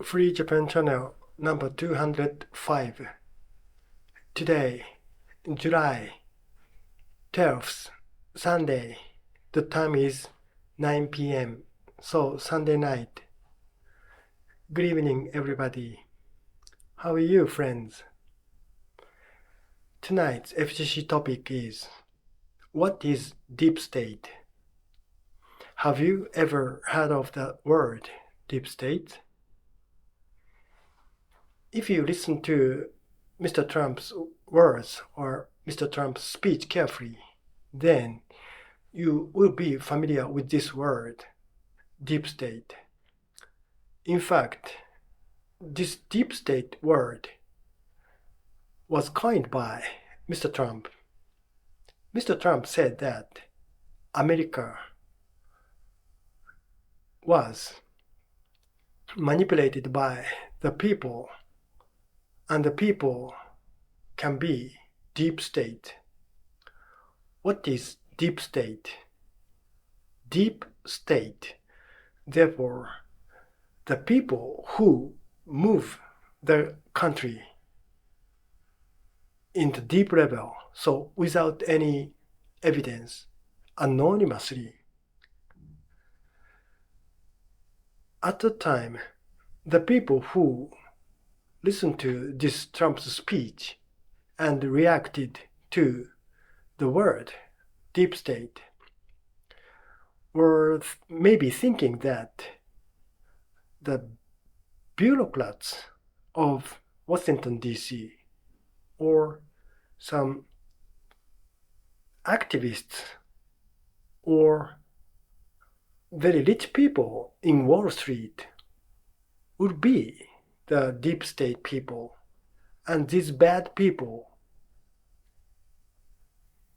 Free Japan Channel number 205. Today, July 12th, Sunday. The time is 9 p.m. So, Sunday night. Good evening, everybody. How are you, friends? Tonight's FGC topic is, what is deep state? Have you ever heard of the word deep state? If you listen to Mr. Trump's words or Mr. Trump's speech carefully, then you will be familiar with this word, deep state. In fact, this deep state word was coined by Mr. Trump. Mr. Trump said that America was manipulated by the people, and the people can be deep state. What is deep state? Deep state. Therefore, the people who move the country in the deep level, so without any evidence, anonymously. At the time, the people who listened to this Trump's speech and reacted to the word deep state were maybe thinking that the bureaucrats of Washington, D.C., or some activists or very rich people in Wall Street would be the deep state people, and these bad people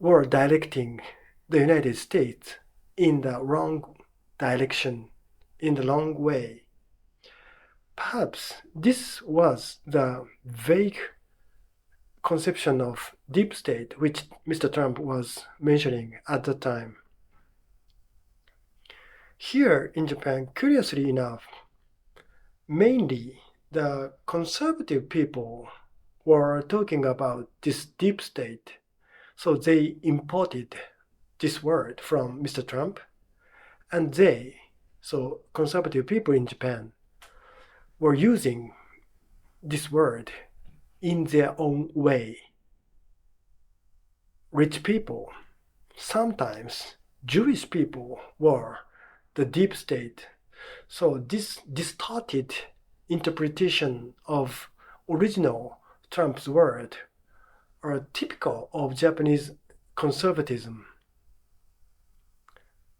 were directing the United States in the wrong direction, in the wrong way. Perhaps this was the vague conception of deep state which Mr. Trump was mentioning at the time. Here in Japan, curiously enough, mainly the conservative people were talking about this deep state, so they imported this word from Mr. Trump, and so conservative people in Japan, were using this word in their own way. Rich people, sometimes Jewish people, were the deep state. So this distorted interpretation of original Trump's word are typical of Japanese conservatism.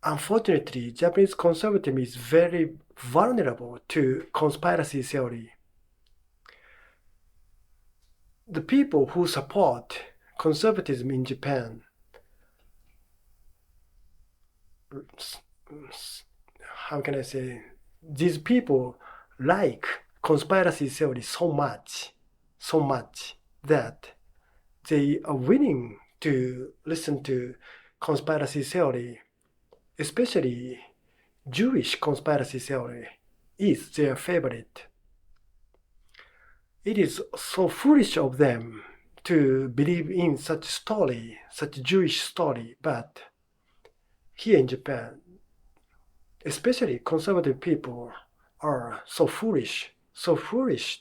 Unfortunately, Japanese conservatism is very vulnerable to conspiracy theory. The people who support conservatism in Japan, how can I say, these people like conspiracy theory so much that they are willing to listen to conspiracy theory, especially Jewish conspiracy theory is their favorite. It is so foolish of them to believe in such story, such Jewish story, but here in Japan, especially conservative people are so foolish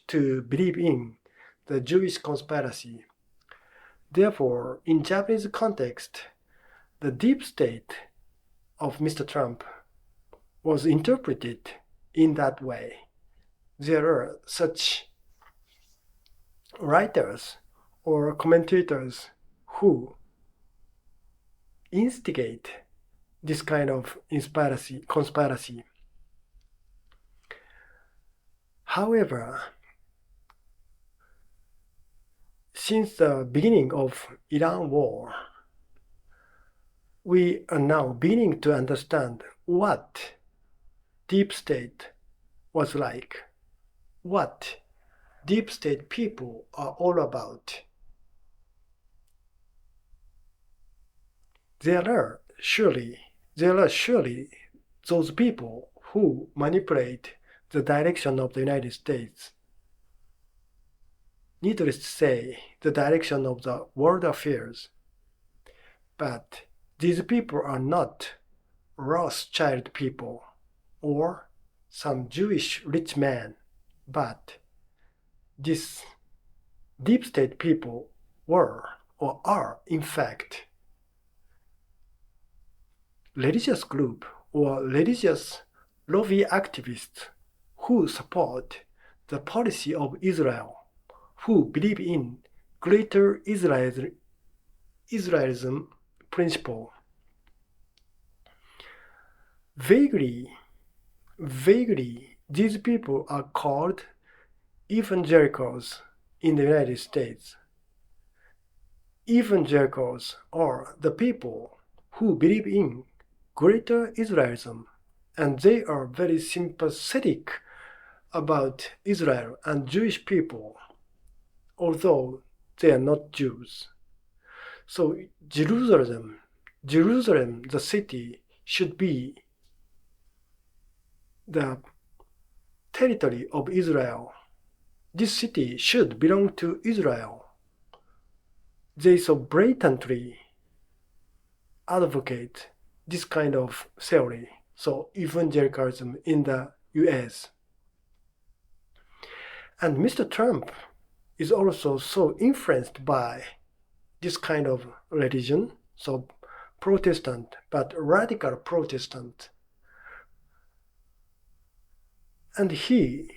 to believe in the Jewish conspiracy. Therefore, in Japanese context, the deep state of Mr. Trump was interpreted in that way. There are such writers or commentators who instigate this kind of conspiracy. However, since the beginning of Iran war, we are now beginning to understand what deep state was like, what deep state people are all about. There are surely those people who manipulate the direction of the United States. Needless to say, the direction of the world affairs. But these people are not Rothschild people or some Jewish rich man, but these deep state people were or are in fact religious group or religious lobby activists who support the policy of Israel, who believe in greater Israelism principle. Vaguely, these people are called evangelicals in the United States. Evangelicals are the people who believe in greater Israelism, and they are very sympathetic about Israel and Jewish people, although they are not Jews. So Jerusalem, the city, should be the territory of Israel. This city should belong to Israel. They so blatantly advocate this kind of theory, so evangelicalism in the US. And Mr. Trump is also so influenced by this kind of religion, so Protestant, but radical Protestant. And Mr.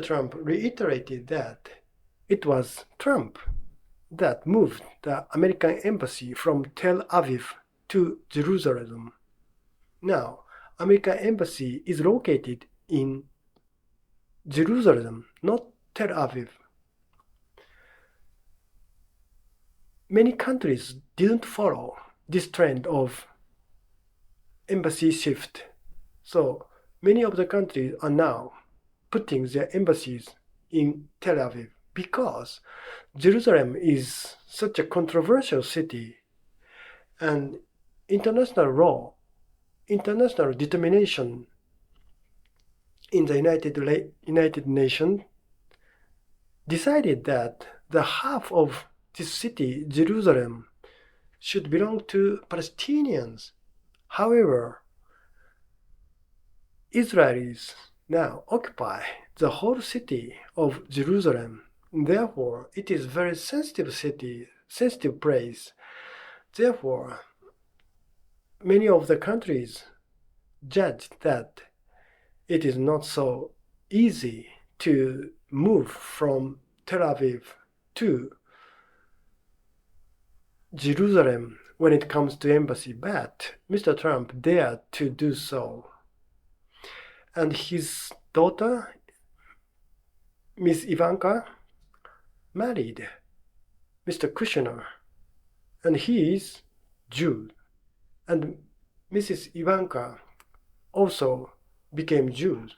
Trump reiterated that it was Trump that moved the American embassy from Tel Aviv to Jerusalem. Now, American embassy is located in Jerusalem, not Tel Aviv. Many countries didn't follow this trend of embassy shift. So many of the countries are now putting their embassies in Tel Aviv because Jerusalem is such a controversial city, and international law, international determination in the United Nations decided that the half of this city, Jerusalem, should belong to Palestinians. However, Israelis now occupy the whole city of Jerusalem. Therefore, it is a very sensitive city, sensitive place. Therefore, many of the countries judged that it is not so easy to move from Tel Aviv to Jerusalem when it comes to embassy, but Mr. Trump dared to do so. And his daughter, Miss Ivanka, married Mr. Kushner, and he is Jew. And Mrs. Ivanka also became Jews.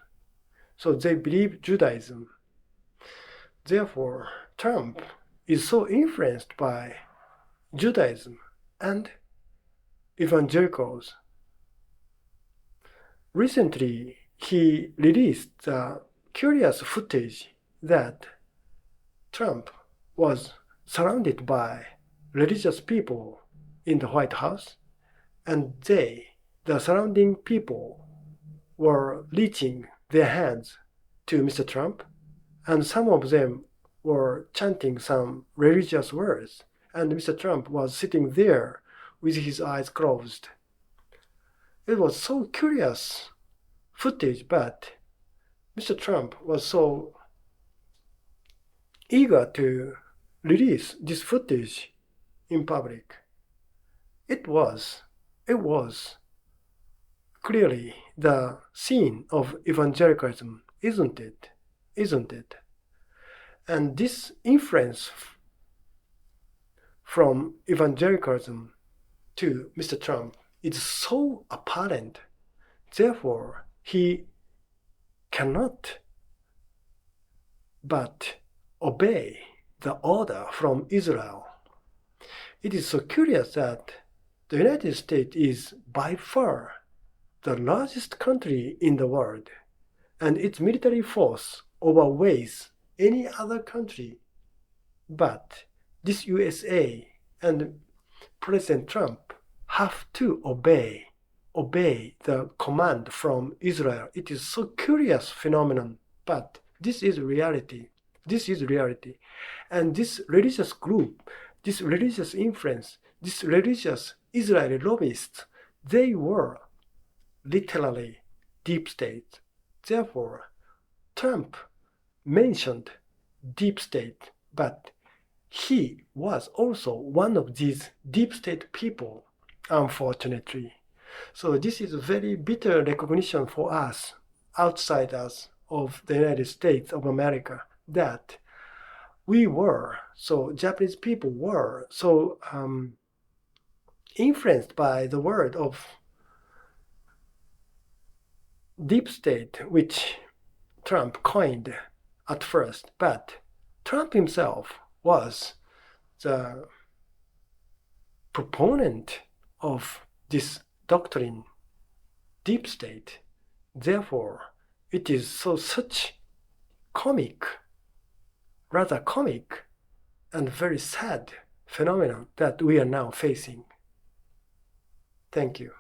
So they believe Judaism. Therefore, Trump is so influenced by Judaism and evangelicals. Recently, he released the curious footage that Trump was surrounded by religious people in the White House, and the surrounding people, were reaching their hands to Mr. Trump, and some of them were chanting some religious words, and Mr. Trump was sitting there with his eyes closed. It was so curious footage, but Mr. Trump was so eager to release this footage in public. It was clearly the scene of evangelicalism, isn't it? And this influence from evangelicalism to Mr. Trump is so apparent. Therefore, he cannot but obey the order from Israel. It is so curious that the United States is by far the largest country in the world, and its military force overweighs any other country. But this USA and President Trump have to obey the command from Israel. It is so curious phenomenon, but this is reality. This is reality. And this religious group, this religious influence, this religious Israeli lobbyists, they were literally deep state. Therefore, Trump mentioned deep state, but he was also one of these deep state people, unfortunately. So this is a very bitter recognition for us, outsiders of the United States of America, that Japanese people were so influenced by the word of deep state, which Trump coined at first. But Trump himself was the proponent of this doctrine, deep state. Therefore, it is such rather comic and very sad phenomenon that we are now facing. Thank you.